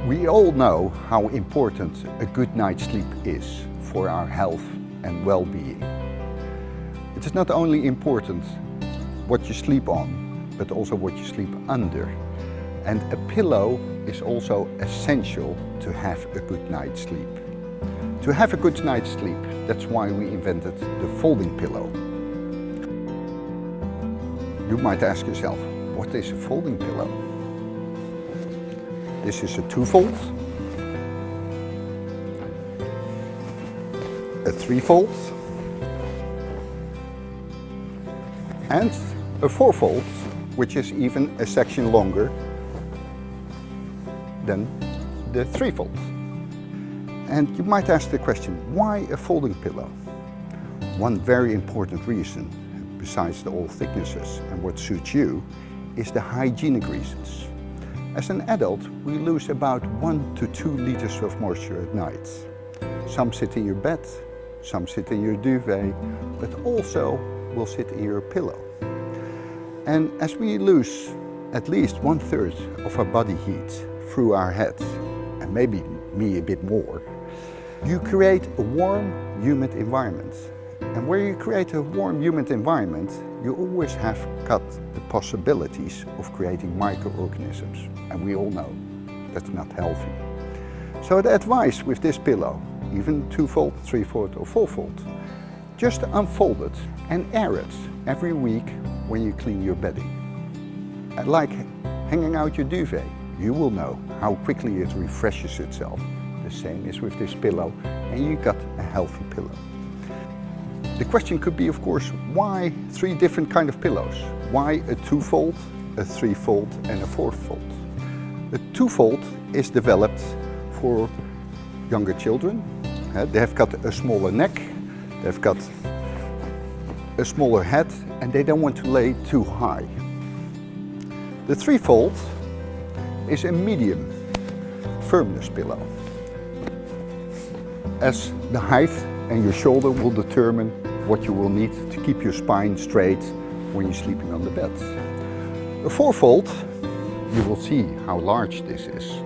We all know how important a good night's sleep is for our health and well-being. It is not only important what you sleep on, but also what you sleep under. And a pillow is also essential to have a good night's sleep. To have a good night's sleep, that's why we invented the folding pillow. You might ask yourself, what is a folding pillow? This is a two-fold, a three-fold, and a four-fold, which is even a section longer than the three-fold. And you might ask the question, why a folding pillow? One very important reason, besides the all thicknesses and what suits you, is the hygienic reasons. As an adult, we lose about 1 to 2 liters of moisture at night. Some sit in your bed, some sit in your duvet, but also will sit in your pillow. And as we lose at least 1/3 of our body heat through our head, and maybe me a bit more, you create a warm, humid environment. And where you create a warm, humid environment, you always have got the possibilities of creating microorganisms. And we all know that's not healthy. So the advice with this pillow, even two-fold, three-fold or four-fold, just unfold it and air it every week when you clean your bedding. And like hanging out your duvet, you will know how quickly it refreshes itself. The same is with this pillow, and you got a healthy pillow. The question could be, of course, why 3 different kind of pillows? Why a two-fold, a three-fold and a four-fold? A two-fold is developed for younger children. They have got a smaller neck, they've got a smaller head, and they don't want to lay too high. The three-fold is a medium firmness pillow, as the height and your shoulder will determine what you will need to keep your spine straight when you're sleeping on the bed. A four-fold, you will see how large this is.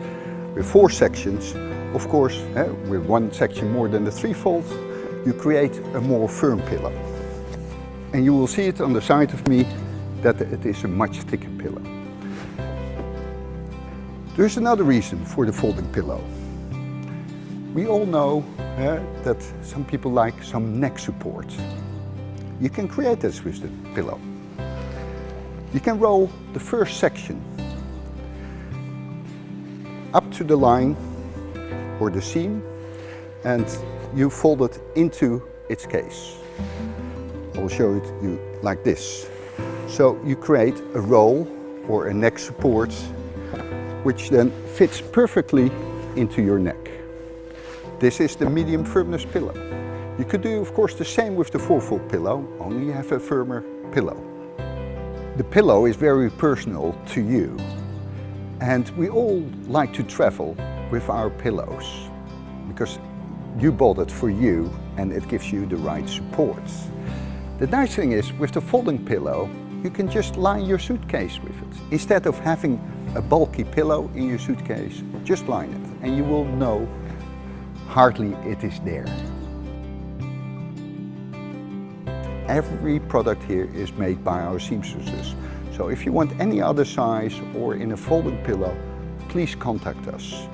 With 4 sections, of course, with 1 section more than the three-fold, you create a more firm pillow. And you will see it on the side of me that it is a much thicker pillow. There's another reason for the folding pillow. We all know that some people like some neck support. You can create this with the pillow. You can roll the first section up to the line or the seam, and you fold it into its case. I will show it you like this. So you create a roll or a neck support which then fits perfectly into your neck. This is the medium firmness pillow. You could do, of course, the same with the four-fold pillow, only you have a firmer pillow. The pillow is very personal to you, and we all like to travel with our pillows because you bought it for you and it gives you the right support. The nice thing is, with the folding pillow, you can just line your suitcase with it. Instead of having a bulky pillow in your suitcase, just line it and you will know hardly it is there. Every product here is made by our seamstresses. So if you want any other size or in a folding pillow, please contact us.